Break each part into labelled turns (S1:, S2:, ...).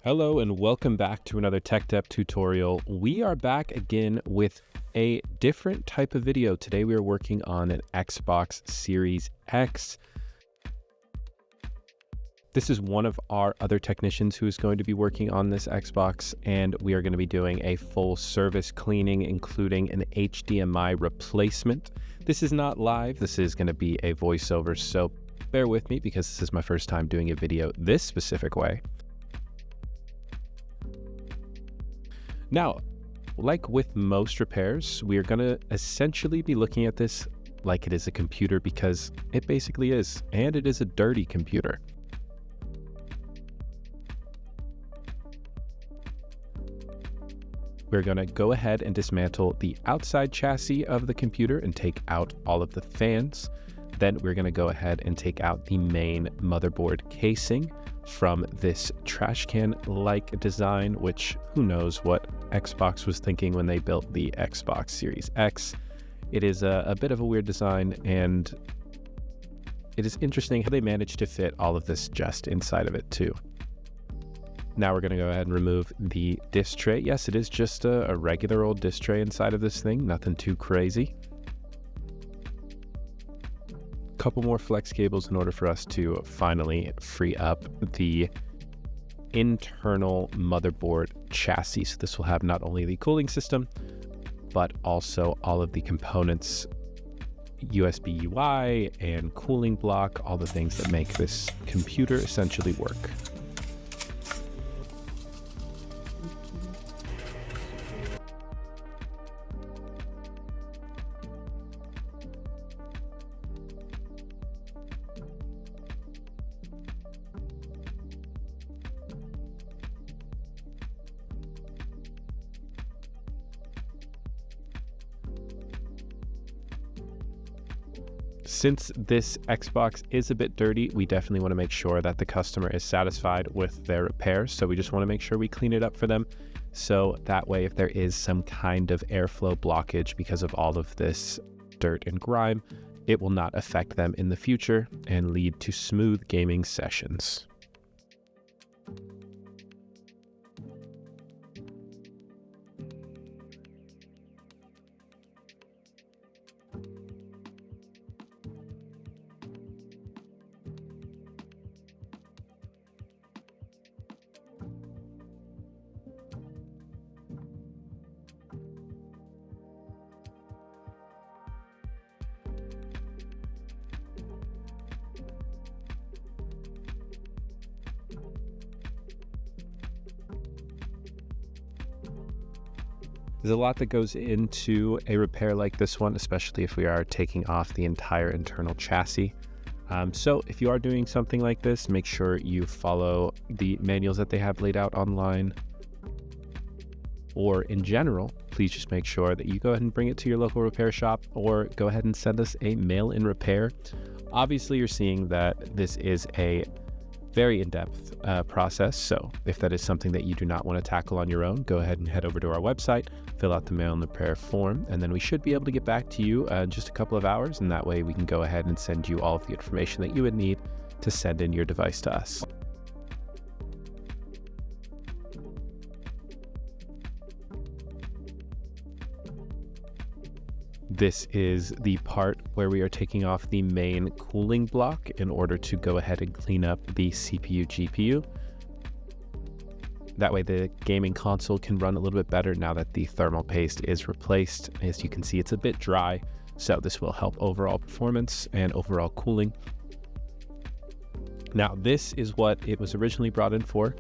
S1: Hello and welcome back to another TEKDEP tutorial. We are back again with a different type of video. Today we are working on an Xbox Series X. This is one of our other technicians who is going to be working on this Xbox, and we are going to be doing a full service cleaning, including an HDMI replacement. This is not live. This is going to be a voiceover, so bear with me because this is my first time doing a video this specific way. Now, like with most repairs, we are going to essentially be looking at this like it is a computer, because it basically is, and it is a dirty computer. We're going to go ahead and dismantle the outside chassis of the computer and take out all of the fans. Then we're going to go ahead and take out the main motherboard casing from this trash can-like design, which who knows what Xbox was thinking when they built the Xbox Series X. It is a bit of a weird design, and it is interesting how they managed to fit all of this just inside of it too. Now we're going to go ahead and remove the disc tray. Yes, it is just a regular old disc tray inside of this thing, nothing too crazy. Couple more flex cables in order for us to finally free up the internal motherboard chassis. So this will have not only the cooling system, but also all of the components, USB UI and cooling block, all the things that make this computer essentially work. Since this Xbox is a bit dirty, we definitely want to make sure that the customer is satisfied with their repairs. So we just want to make sure we clean it up for them. So that way, if there is some kind of airflow blockage because of all of this dirt and grime, it will not affect them in the future and lead to smooth gaming sessions. There's a lot that goes into a repair like this one, especially if we are taking off the entire internal chassis. So if you are doing something like this, make sure you follow the manuals that they have laid out online. Or in general, please just make sure that you go ahead and bring it to your local repair shop, or go ahead and send us a mail-in repair. Obviously, you're seeing that this is a very in-depth process, so if that is something that you do not want to tackle on your own, go ahead and head over to our website, fill out the mail and repair form, and then we should be able to get back to you in just a couple of hours, and that way we can go ahead and send you all of the information that you would need to send in your device to us. This is the part where we are taking off the main cooling block in order to go ahead and clean up the CPU, GPU. That way the gaming console can run a little bit better now that the thermal paste is replaced. As you can see, it's a bit dry, so this will help overall performance and overall cooling. Now, this is what it was originally brought in for.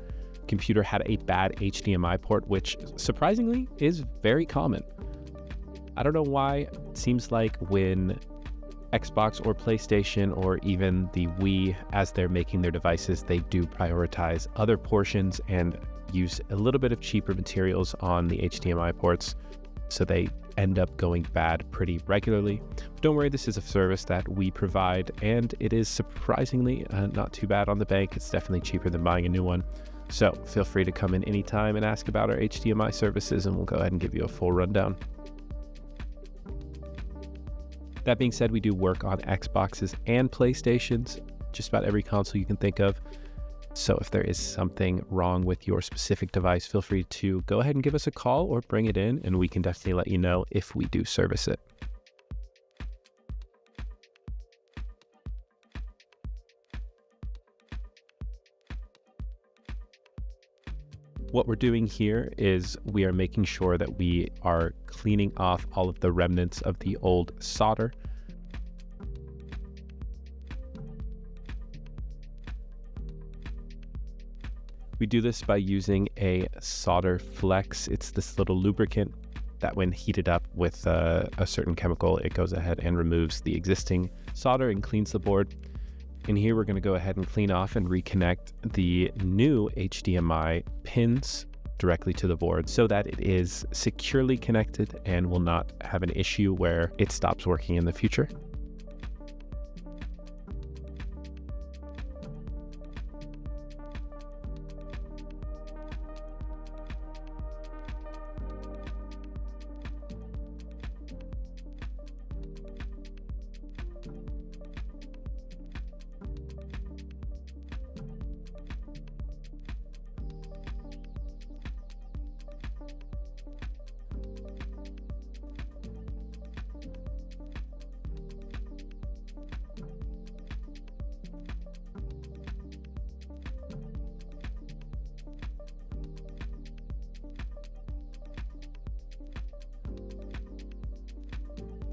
S1: Computer had a bad HDMI port, which surprisingly is very common. I don't know why. It seems like when Xbox or PlayStation or even the Wii, as they're making their devices, they do prioritize other portions and use a little bit of cheaper materials on the HDMI ports, so they end up going bad pretty regularly. But don't worry, this is a service that we provide, and it is surprisingly not too bad on the bank. It's definitely cheaper than buying a new one. So feel free to come in anytime and ask about our HDMI services, and we'll go ahead and give you a full rundown. That being said, we do work on Xboxes and PlayStations, just about every console you can think of. So if there is something wrong with your specific device, feel free to go ahead and give us a call or bring it in, and we can definitely let you know if we do service it. What we're doing here is we are making sure that we are cleaning off all of the remnants of the old solder. We do this by using a solder flux. It's this little lubricant that when heated up with a certain chemical, it goes ahead and removes the existing solder and cleans the board. In here, we're going to go ahead and clean off and reconnect the new HDMI pins directly to the board so that it is securely connected and will not have an issue where it stops working in the future.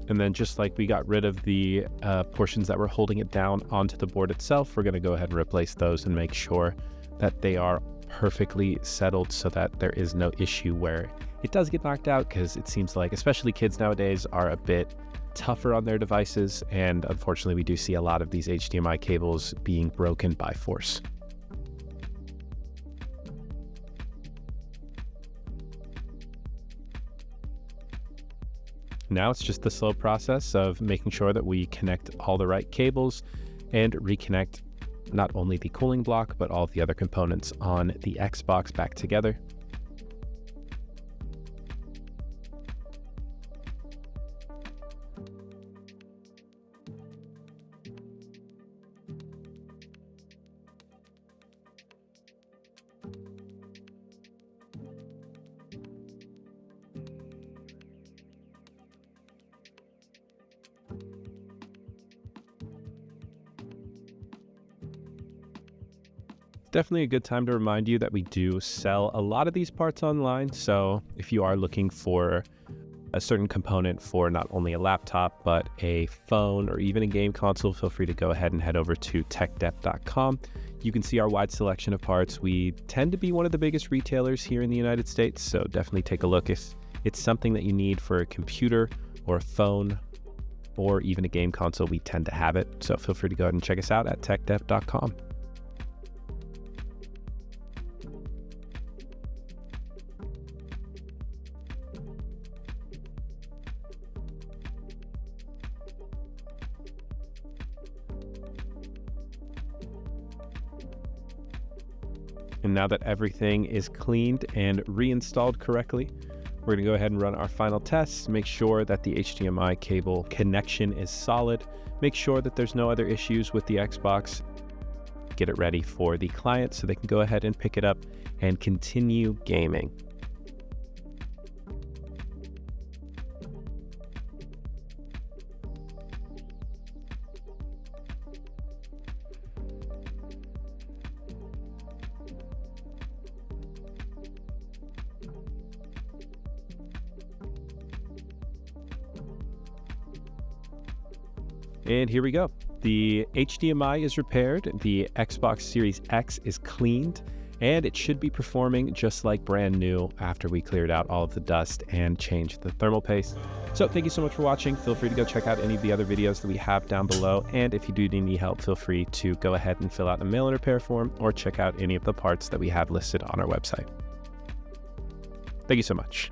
S1: And then just like we got rid of the portions that were holding it down onto the board itself, we're going to go ahead and replace those and make sure that they are perfectly settled so that there is no issue where it does get knocked out, because it seems like especially kids nowadays are a bit tougher on their devices, and unfortunately we do see a lot of these HDMI cables being broken by force. Now it's just the slow process of making sure that we connect all the right cables and reconnect not only the cooling block, but all of the other components on the Xbox back together. Definitely a good time to remind you that we do sell a lot of these parts online. So if you are looking for a certain component for not only a laptop, but a phone or even a game console, feel free to go ahead and head over to TEKDEP.com. You can see our wide selection of parts. We tend to be one of the biggest retailers here in the United States, so definitely take a look. If it's something that you need for a computer or a phone or even a game console, we tend to have it. So feel free to go ahead and check us out at TEKDEP.com. And now that everything is cleaned and reinstalled correctly, we're going to go ahead and run our final tests, make sure that the HDMI cable connection is solid, make sure that there's no other issues with the Xbox, get it ready for the client so they can go ahead and pick it up and continue gaming. And here we go. The HDMI is repaired, the Xbox Series X is cleaned, and it should be performing just like brand new after we cleared out all of the dust and changed the thermal paste. So thank you so much for watching. Feel free to go check out any of the other videos that we have down below. And if you do need any help, feel free to go ahead and fill out a mail and repair form or check out any of the parts that we have listed on our website. Thank you so much.